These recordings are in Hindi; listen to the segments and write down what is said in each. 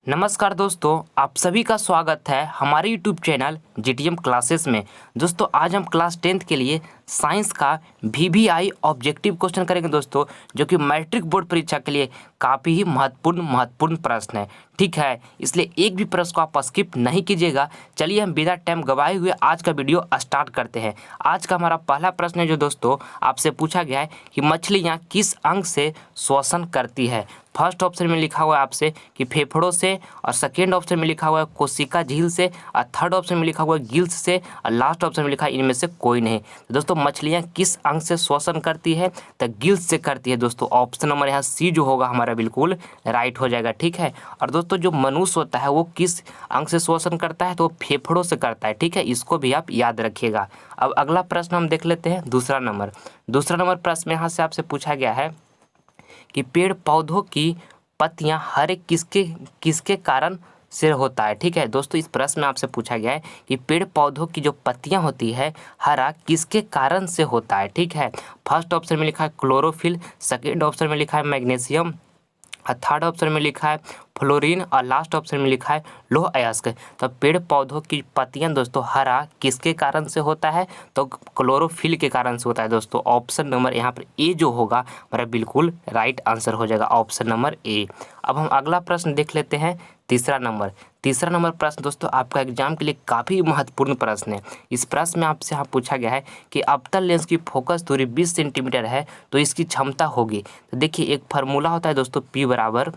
नमस्कार दोस्तों, आप सभी का स्वागत है हमारे यूट्यूब चैनल जीटीएम क्लासेस में। दोस्तों आज हम क्लास 10th के लिए साइंस का वीवीआई ऑब्जेक्टिव क्वेश्चन करेंगे दोस्तों, जो कि मैट्रिक बोर्ड परीक्षा के लिए काफ़ी ही महत्वपूर्ण प्रश्न है। ठीक है, इसलिए एक भी प्रश्न को आप स्किप नहीं कीजिएगा। चलिए हम बिना टाइम गवाए हुए आज का वीडियो स्टार्ट करते हैं। आज का हमारा पहला प्रश्न है जो दोस्तों आपसे पूछा गया है कि मछलियाँ किस अंग से श्वसन करती है। फर्स्ट ऑप्शन में लिखा हुआ है आपसे कि फेफड़ों से, और सेकेंड ऑप्शन में लिखा हुआ है कोशिका झील से, और थर्ड ऑप्शन में लिखा हुआ है गिल्स से, और लास्ट ऑप्शन में लिखा है इनमें से कोई नहीं। तो दोस्तों मछलियाँ किस अंग से श्वसन करती है, तो गिल्स से करती है दोस्तों। ऑप्शन नंबर यहाँ सी जो होगा हमारा बिल्कुल राइट हो जाएगा। ठीक है, और दोस्तों जो मनुष्य होता है वो किस अंग से श्वसन करता है, तो फेफड़ों से करता है। ठीक है, इसको भी आप याद रखिएगा। अब अगला प्रश्न हम देख लेते हैं, दूसरा नंबर प्रश्न में यहाँ से आपसे पूछा गया है कि पेड़ पौधों की पत्तियां हरे किसके किसके कारण से होता है। ठीक है दोस्तों, इस प्रश्न में आपसे पूछा गया है कि पेड़ पौधों की जो पत्तियां होती है हरा किसके कारण से होता है। ठीक है, फर्स्ट ऑप्शन में लिखा है क्लोरोफिल, सेकेंड ऑप्शन में लिखा है मैग्नीशियम, और थर्ड ऑप्शन में लिखा है फ्लोरीन, और लास्ट ऑप्शन में लिखा है लौह अयस्क। तो पेड़ पौधों की पत्तियां दोस्तों हरा किसके कारण से होता है, तो क्लोरोफिल के कारण से होता है दोस्तों। ऑप्शन नंबर यहाँ पर ए जो होगा हमारा बिल्कुल राइट आंसर हो जाएगा, ऑप्शन नंबर ए। अब हम अगला प्रश्न देख लेते हैं, तीसरा नंबर प्रश्न दोस्तों आपका एग्जाम के लिए काफ़ी महत्वपूर्ण प्रश्न है। इस प्रश्न में आपसे यहाँ पूछा गया है कि अवतल लेंस की फोकस दूरी 20 सेंटीमीटर है तो इसकी क्षमता होगी। तो देखिए एक फार्मूला होता है दोस्तों P बराबर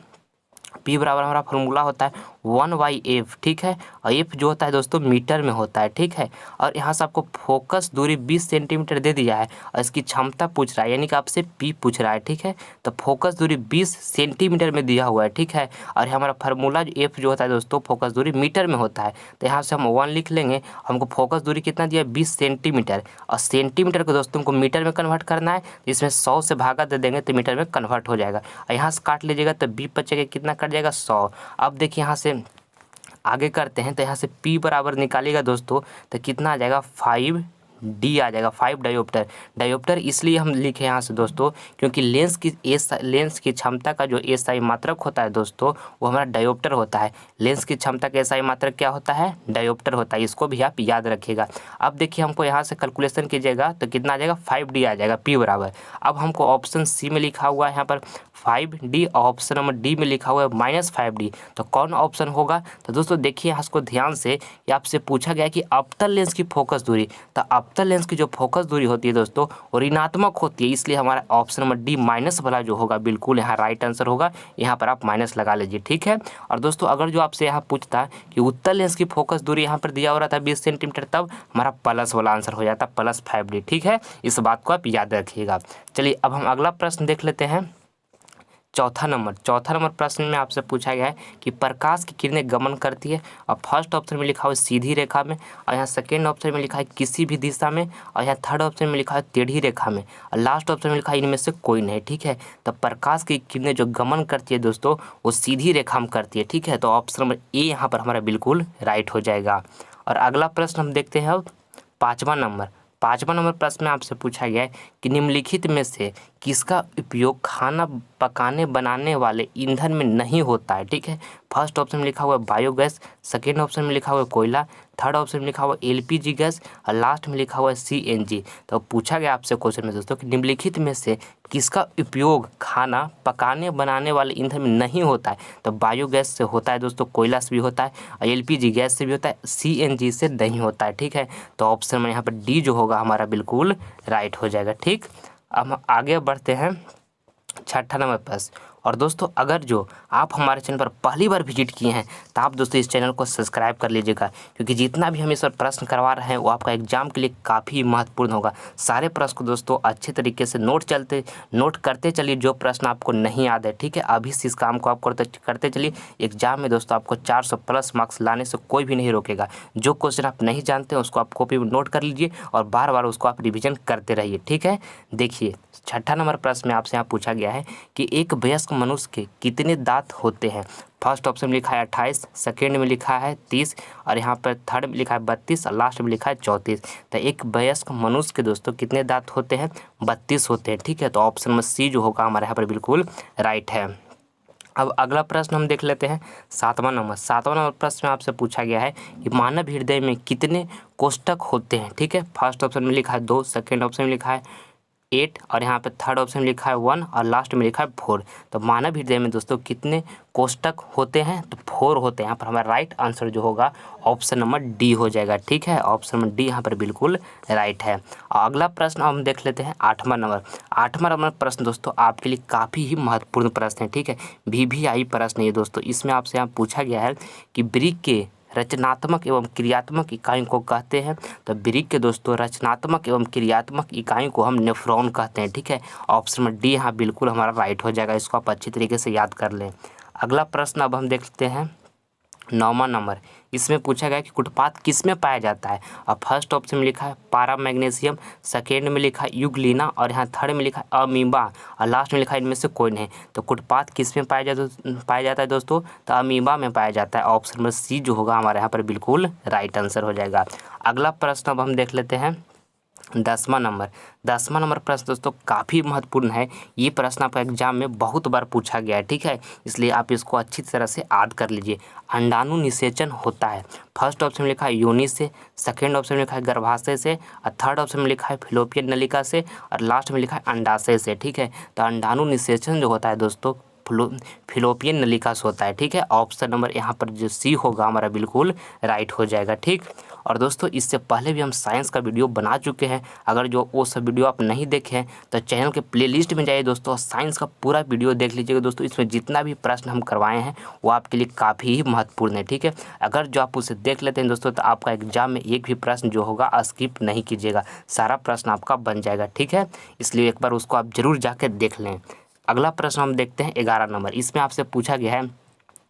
हमारा फार्मूला होता है 1/f। ठीक है, और f जो होता है दोस्तों मीटर में होता है। ठीक है, और यहाँ से आपको फोकस दूरी 20 सेंटीमीटर दे दिया है और इसकी क्षमता पूछ रहा है, यानी कि आपसे p पूछ रहा है। ठीक है, तो फोकस दूरी 20 सेंटीमीटर में दिया हुआ है। ठीक है, और हमारा फार्मूला f जो होता है दोस्तों फोकस दूरी मीटर में होता है, तो यहाँ से हम 1 लिख लेंगे। हमको फोकस दूरी कितना दिया, 20 सेंटीमीटर, और सेंटीमीटर को दोस्तों को मीटर में कन्वर्ट करना है, इसमें 100 से भागा दे देंगे तो मीटर में कन्वर्ट हो जाएगा। और यहाँ से काट लीजिएगा तो 20 बचेगा, कितना कट जाएगा 100। अब देखिए यहाँ से आगे करते हैं, तो यहाँ से P बराबर निकालिएगा दोस्तों तो कितना आ जाएगा 5D आ जाएगा, 5 डायोप्टर इसलिए हम लिखे यहाँ से दोस्तों क्योंकि लेंस की क्षमता का जो एसआई मात्रक होता है दोस्तों वो हमारा डायोप्टर होता है। लेंस की क्षमता का एसआई मात्रक क्या होता है, डायोप्टर होता है, इसको भी आप याद रखिएगा। अब देखिए हमको यहाँ से कैलकुलेशन कीजिएगा तो कितना आ जाएगा 5D आ जाएगा P बराबर। अब हमको ऑप्शन सी में लिखा हुआ है यहाँ पर 5D, ऑप्शन नंबर डी में लिखा हुआ है -5D, तो कौन ऑप्शन होगा। तो दोस्तों देखिए यहाँ इसको ध्यान से, ये आपसे पूछा गया कि अवतल लेंस की फोकस दूरी, तो अवतल लेंस की जो फोकस दूरी होती है दोस्तों वो ऋणात्मक होती है, इसलिए हमारा ऑप्शन नंबर डी माइनस वाला जो होगा बिल्कुल यहाँ राइट आंसर होगा। यहाँ पर आप माइनस लगा लीजिए। ठीक है, और दोस्तों अगर जो आपसे यहाँ पूछता है कि उत्तल लेंस की फोकस दूरी यहाँ पर दिया हो रहा था 20 सेंटीमीटर, तब हमारा प्लस वाला आंसर हो जाता +5D। ठीक है, इस बात को आप याद रखिएगा। चलिए अब हम अगला प्रश्न देख लेते हैं, चौथा नंबर प्रश्न में आपसे पूछा गया है कि प्रकाश की किरणें गमन करती है, और फर्स्ट ऑप्शन में लिखा हुआ है सीधी रेखा में, और यहाँ सेकेंड ऑप्शन में लिखा है किसी भी दिशा में, और यहाँ थर्ड ऑप्शन में लिखा है टेढ़ी रेखा में, और लास्ट ऑप्शन में लिखा है इनमें से कोई नहीं। ठीक है, तो प्रकाश की किरणें जो गमन करती है दोस्तों वो सीधी रेखा में करती है। ठीक है, तो ऑप्शन नंबर ए यहाँ पर हमारा बिल्कुल राइट हो जाएगा। और अगला प्रश्न हम देखते हैं अब पाँचवा नंबर प्रश्न में आपसे पूछा गया है कि निम्नलिखित में से किसका उपयोग खाना पकाने बनाने वाले ईंधन में नहीं होता है। ठीक है, फर्स्ट ऑप्शन में लिखा हुआ है बायोगैस, सेकेंड ऑप्शन में लिखा हुआ है कोयला, थर्ड ऑप्शन में लिखा हुआ है एलपीजी गैस, और लास्ट में लिखा हुआ है सीएनजी। तो पूछा गया आपसे क्वेश्चन में दोस्तों कि निम्नलिखित में से किसका उपयोग खाना पकाने बनाने वाले ईंधन में नहीं होता है। तो बायोगैस से होता है दोस्तों, कोयला से भी होता है, और एलपीजी गैस से भी होता है, सीएनजी से नहीं होता है। ठीक है, तो ऑप्शन में यहाँ पर डी जो होगा हमारा बिल्कुल राइट हो जाएगा। ठीक, अब हम आगे बढ़ते हैं, छठा नंबर प्रश्न। और दोस्तों अगर जो आप हमारे चैनल पर पहली बार विजिट किए हैं तो आप दोस्तों इस चैनल को सब्सक्राइब कर लीजिएगा, क्योंकि जितना भी हम इस पर प्रश्न करवा रहे हैं वो आपका एग्जाम के लिए काफ़ी महत्वपूर्ण होगा। सारे प्रश्न को दोस्तों अच्छे तरीके से नोट करते चलिए, जो प्रश्न आपको नहीं याद है। ठीक है, अभी से इस काम को आप करते चलिए, एग्जाम में दोस्तों आपको 400+ मार्क्स लाने से कोई भी नहीं रोकेगा। जो क्वेश्चन आप नहीं जानते हैं उसको आप कॉपी में नोट कर लीजिए और बार बार उसको आप रिविजन करते रहिए। ठीक है, देखिए छठा नंबर प्रश्न में आपसे यहाँ पूछा गया है कि एक वयस्क मनुष्य के कितने दांत होते हैं। फर्स्ट ऑप्शन में लिखा है 28, सेकेंड में लिखा है 30, और यहाँ पर थर्ड में लिखा है 32, और लास्ट में लिखा है 34। तो एक वयस्क मनुष्य के दोस्तों कितने दांत होते हैं, 32 होते हैं। ठीक है, तो ऑप्शन नंबर सी जो होगा हमारे यहाँ पर बिल्कुल राइट है। अब अगला प्रश्न हम देख लेते हैं 7वां नंबर। 7वां नंबर प्रश्न में आपसे पूछा गया है कि मानव हृदय में कितने कोष्ठक होते हैं। ठीक है, फर्स्ट ऑप्शन में लिखा है 2, सेकंड ऑप्शन में लिखा है 8 और यहाँ पे थर्ड ऑप्शन में लिखा है 1 और लास्ट में लिखा है 4। तो मानव हृदय में दोस्तों कितने कोष्ठक होते हैं, तो 4 होते हैं। यहाँ पर हमारा राइट आंसर जो होगा ऑप्शन नंबर डी हो जाएगा। ठीक है, ऑप्शन नंबर डी यहाँ पर बिल्कुल राइट है। और अगला प्रश्न हम देख लेते हैं 8वां नंबर। 8वां नंबर प्रश्न दोस्तों आपके लिए काफ़ी ही महत्वपूर्ण प्रश्न है। ठीक है, VVI प्रश्न है दोस्तों। इसमें आपसे यहाँ पूछा गया है कि वृक्क के रचनात्मक एवं क्रियात्मक इकाइयों को कहते हैं। तो वृक्क के दोस्तों रचनात्मक एवं क्रियात्मक इकाइयों को हम नेफ्रॉन कहते हैं। ठीक है, ऑप्शन नंबर डी यहाँ बिल्कुल हमारा राइट हो जाएगा। इसको आप अच्छी तरीके से याद कर लें। अगला प्रश्न अब हम देखते हैं 9वां नंबर। इसमें पूछा गया कि कुटपाथ किस में पाया जाता है। और फर्स्ट ऑप्शन में लिखा है पारा मैग्नीशियम, सेकेंड में लिखा है यूग्लिना और यहाँ थर्ड में लिखा है अमीबा और लास्ट में लिखा है इनमें से कोई नहीं। तो कुटपाथ किस में पाया जाता है दोस्तों, तो अमीबा में पाया जाता है। ऑप्शन नंबर सी जो होगा हमारे यहाँ पर बिल्कुल राइट आंसर हो जाएगा। अगला प्रश्न अब हम देख लेते हैं 10वां नंबर। 10वां नंबर प्रश्न दोस्तों काफ़ी महत्वपूर्ण है। ये प्रश्न आपका एग्जाम में बहुत बार पूछा गया है। ठीक है, इसलिए आप इसको अच्छी तरह से याद कर लीजिए। अंडाणु निषेचन होता है। फर्स्ट ऑप्शन में लिखा है योनि से, सेकंड ऑप्शन में लिखा है गर्भाशय से और थर्ड ऑप्शन में लिखा है फिलोपियन नलिका से और लास्ट में लिखा है अंडाशय से। ठीक है, तो अंडाणु निषेचन जो होता है दोस्तों फिलोपियन नलिका से होता है। ठीक है, ऑप्शन नंबर यहाँ पर जो सी होगा हमारा बिल्कुल राइट हो जाएगा। ठीक, और दोस्तों इससे पहले भी हम साइंस का वीडियो बना चुके हैं। अगर जो वो सब वीडियो आप नहीं देखे हैं तो चैनल के प्लेलिस्ट में जाइए दोस्तों, साइंस का पूरा वीडियो देख लीजिएगा दोस्तों। इसमें जितना भी प्रश्न हम करवाए हैं वो आपके लिए काफ़ी ही महत्वपूर्ण है। ठीक है, अगर जो आप उसे देख लेते हैं दोस्तों तो आपका एग्जाम में एक भी प्रश्न जो होगा स्किप नहीं कीजिएगा, सारा प्रश्न आपका बन जाएगा। ठीक है, इसलिए एक बार उसको आप जरूर जाकर देख लें। अगला प्रश्न हम देखते हैं 11 नंबर। इसमें आपसे पूछा गया है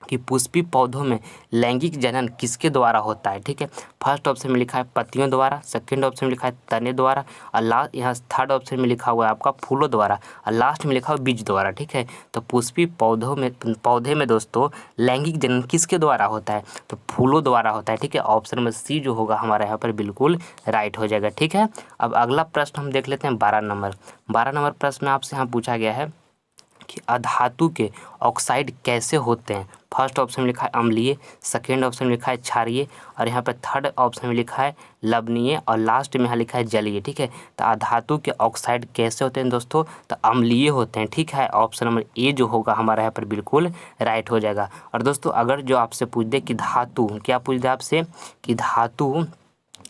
कि पुष्पी पौधों में लैंगिक जनन किसके द्वारा होता है। ठीक है, फर्स्ट ऑप्शन में लिखा है पत्तियों द्वारा, सेकंड ऑप्शन में लिखा है तने द्वारा और लास्ट यहाँ थर्ड ऑप्शन में लिखा हुआ है आपका फूलों द्वारा और लास्ट में लिखा हुआ बीज द्वारा। ठीक है, तो पुष्पी पौधे में दोस्तों लैंगिक जनन किसके द्वारा होता है, तो फूलों द्वारा होता है। ठीक है, ऑप्शन में सी जो होगा हमारे यहाँ पर बिल्कुल राइट हो जाएगा। ठीक है, अब अगला प्रश्न हम देख लेते हैं 12 नंबर। 12 नंबर प्रश्न में आपसे यहाँ पूछा गया है कि अधातु के ऑक्साइड कैसे होते हैं। फर्स्ट ऑप्शन में लिखा है अम्लीय, सेकेंड ऑप्शन में लिखा है क्षारीय और यहाँ पर थर्ड ऑप्शन में लिखा है लवणीय और लास्ट में यहाँ लिखा है जलीय। ठीक है, तो अधातु के ऑक्साइड कैसे होते हैं दोस्तों, तो अम्लीय होते हैं। ठीक है, ऑप्शन नंबर ए जो होगा हमारा यहाँ पर बिल्कुल राइट हो जाएगा। और दोस्तों अगर जो आपसे पूछ दे कि धातु, क्या पूछ दे आपसे कि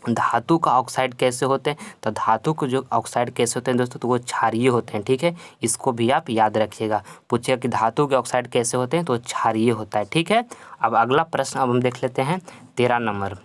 धातु का ऑक्साइड कैसे होते हैं, तो धातु को जो ऑक्साइड कैसे होते हैं दोस्तों, तो वो क्षारीय होते हैं। ठीक है, इसको भी आप याद रखिएगा। पूछिएगा कि धातु के ऑक्साइड कैसे होते हैं, तो वो क्षारीय होता है। ठीक है, अब अगला प्रश्न अब हम देख लेते हैं 13 नंबर।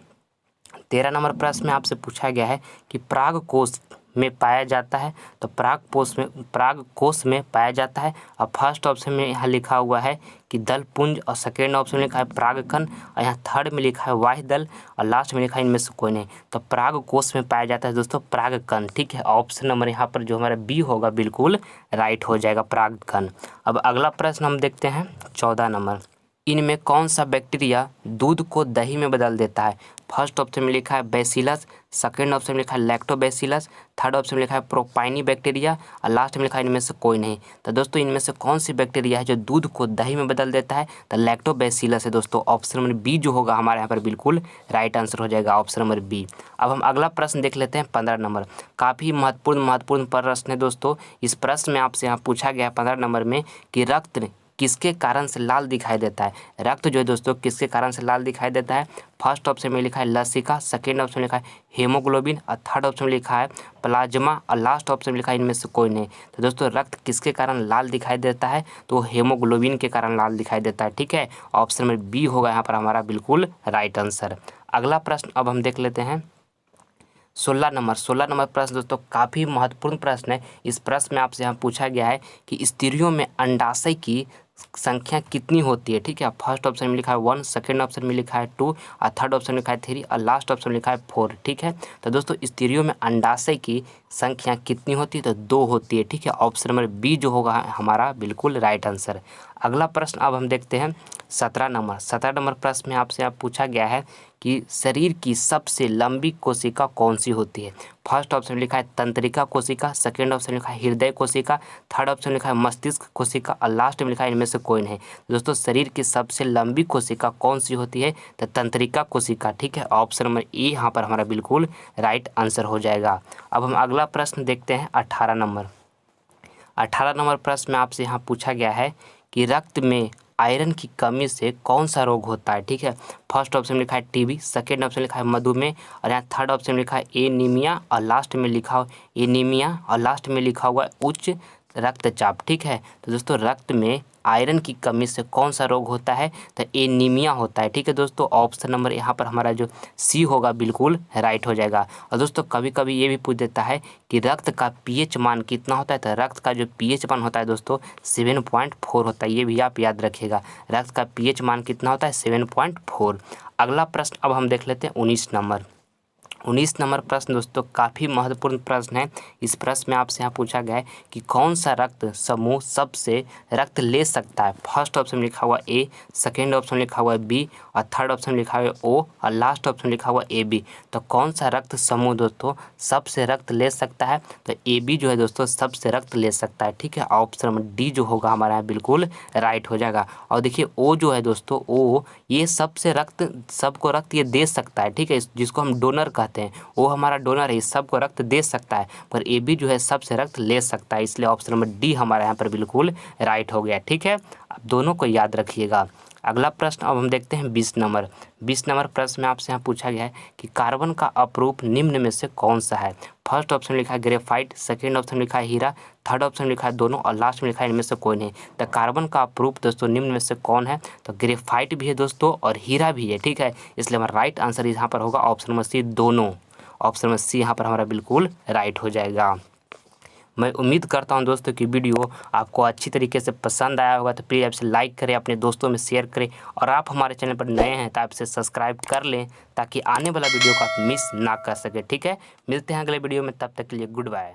13 नंबर प्रश्न में आपसे पूछा गया है कि पराग कोष में पाया जाता है, तो पराग कोष में पाया जाता है। और फर्स्ट ऑप्शन में यहाँ लिखा हुआ है कि दल पुंज और सेकेंड ऑप्शन में लिखा है परागकण और यहाँ थर्ड में लिखा है वाह्य दल और लास्ट में लिखा है इनमें से कोई नहीं। तो पराग कोष में पाया जाता है दोस्तों परागकण। ठीक है, ऑप्शन नंबर यहाँ पर जो हमारा बी होगा बिल्कुल राइट हो जाएगा, परागकण। अब अगला प्रश्न हम देखते हैं 14 नंबर। इनमें कौन सा बैक्टीरिया दूध को दही में बदल देता है। फर्स्ट ऑप्शन में लिखा है बैसिलस, सेकंड ऑप्शन में लिखा है लैक्टोबैसिलस, थर्ड ऑप्शन में लिखा है प्रोपाइनी बैक्टीरिया और लास्ट में लिखा है इनमें से कोई नहीं। तो दोस्तों इनमें से कौन सी बैक्टीरिया है जो दूध को दही में बदल देता है, तो लैक्टोबैसिलस है दोस्तों। ऑप्शन नंबर बी जो होगा हमारे यहाँ पर बिल्कुल राइट आंसर हो जाएगा, ऑप्शन नंबर बी। अब हम अगला प्रश्न देख लेते हैं 15 नंबर। काफ़ी महत्वपूर्ण प्रश्न है दोस्तों। इस प्रश्न में आपसे यहाँ पूछा गया है 15 नंबर में कि रक्त किसके कारण से लाल दिखाई देता है। रक्त जो है दोस्तों किसके कारण से लाल दिखाई देता है। फर्स्ट ऑप्शन में लिखा है लसिका, सेकेंड ऑप्शन में लिखा है हीमोग्लोबिन और थर्ड ऑप्शन में लिखा है प्लाज्मा और लास्ट ऑप्शन में लिखा है इनमें से कोई नहीं। तो दोस्तों रक्त किसके कारण लाल दिखाई देता है, तो हीमोग्लोबिन के कारण लाल दिखाई देता है। ठीक है, ऑप्शन में बी होगा यहाँ पर हमारा बिल्कुल राइट आंसर। अगला प्रश्न अब हम देख लेते हैं 16 नंबर प्रश्न दोस्तों काफ़ी महत्वपूर्ण प्रश्न है। इस प्रश्न में आपसे यहाँ पूछा गया है कि स्त्रियों में अंडाशय की संख्या कितनी होती है। ठीक है, फर्स्ट ऑप्शन में लिखा है 1, सेकंड ऑप्शन में लिखा है 2 और थर्ड ऑप्शन में लिखा है 3 और लास्ट ऑप्शन में लिखा है 4। ठीक है, तो दोस्तों स्त्रियों में अंडाशय की संख्या कितनी होती है, तो 2 होती है। ठीक है, ऑप्शन नंबर बी जो होगा हमारा बिल्कुल राइट आंसर। अगला प्रश्न अब हम देखते हैं 17 नंबर प्रश्न में आपसे पूछा गया है कि शरीर की सबसे लंबी कोशिका कौन सी होती है। फर्स्ट ऑप्शन लिखा है तंत्रिका कोशिका, सेकंड ऑप्शन लिखा है हृदय कोशिका, थर्ड ऑप्शन लिखा है मस्तिष्क कोशिका और लास्ट में लिखा है इनमें से कोई नहीं। दोस्तों शरीर की सबसे लंबी कोशिका कौन सी होती है, तो तंत्रिका कोशिका। ठीक है, ऑप्शन नंबर ए यहाँ पर हमारा बिल्कुल राइट आंसर हो जाएगा। अब हम अगला प्रश्न देखते हैं 18 नंबर प्रश्न में आपसे यहाँ पूछा गया है कि रक्त में आयरन की कमी से कौन सा रोग होता है। ठीक है, फर्स्ट ऑप्शन में लिखा है टीबी, सेकेंड ऑप्शन लिखा है मधुमेह और यहाँ थर्ड ऑप्शन में लिखा है एनीमिया और लास्ट में लिखा हुआ एनीमिया और लास्ट में लिखा हुआ उच्च रक्तचाप। ठीक है, तो दोस्तों रक्त में आयरन की कमी से कौन सा रोग होता है, तो एनीमिया होता है। ठीक है दोस्तों, ऑप्शन नंबर यहाँ पर हमारा जो सी होगा बिल्कुल राइट हो जाएगा। और दोस्तों कभी कभी ये भी पूछ देता है कि रक्त का पीएच मान कितना होता है, तो रक्त का जो पीएच मान होता है दोस्तों 7.4 होता है। ये भी आप याद रखिएगा, रक्त का पीएच मान कितना होता है 7.4। अगला प्रश्न अब हम देख लेते हैं 19 नंबर प्रश्न दोस्तों काफ़ी महत्वपूर्ण प्रश्न है। इस प्रश्न में आपसे यहाँ पूछा गया है कि कौन सा रक्त समूह सबसे रक्त ले सकता है। फर्स्ट ऑप्शन में लिखा हुआ ए, सेकेंड ऑप्शन लिखा हुआ बी और थर्ड ऑप्शन लिखा हुआ ओ और लास्ट ऑप्शन लिखा हुआ ए बी। तो कौन सा रक्त समूह दोस्तों सबसे रक्त ले सकता है, तो ए बी जो है दोस्तों सबसे रक्त ले सकता है। ठीक है, ऑप्शन नंबर डी जो होगा हमारा यहाँ बिल्कुल राइट हो जाएगा। और देखिए ओ जो है दोस्तों ओ ये सबसे रक्त सबको रक्त ये दे सकता है। ठीक है, जिसको हम डोनर कहते हैं वो हमारा डोनर है, सबको रक्त दे सकता है, पर ए बी जो है सबसे रक्त ले सकता है। इसलिए ऑप्शन नंबर डी हमारा यहाँ पर बिल्कुल राइट हो गया। ठीक है, अब दोनों को याद रखिएगा। अगला प्रश्न अब हम देखते हैं 20 नंबर प्रश्न में आपसे यहाँ पूछा गया है कि कार्बन का अपरूप निम्न में से कौन सा है। फर्स्ट ऑप्शन लिखा है ग्रेफाइट, सेकेंड ऑप्शन लिखा है हीरा, थर्ड ऑप्शन लिखा है दोनों और लास्ट में लिखा है इनमें से कोई नहीं। तो कार्बन का अपरूप दोस्तों निम्न में से कौन है, तो ग्रेफाइट भी है दोस्तों और हीरा भी है। ठीक है, इसलिए हमारा राइट आंसर यहाँ पर होगा ऑप्शन नंबर सी दोनों। ऑप्शन नंबर सी यहाँ पर हमारा बिल्कुल राइट हो जाएगा। मैं उम्मीद करता हूं दोस्तों कि वीडियो आपको अच्छी तरीके से पसंद आया होगा, तो प्लीज़ आपसे लाइक करें, अपने दोस्तों में शेयर करें और आप हमारे चैनल पर नए हैं तो आप इसे सब्सक्राइब कर लें ताकि आने वाला वीडियो को आप मिस ना कर सके। ठीक है, मिलते हैं अगले वीडियो में, तब तक के लिए गुड बाय।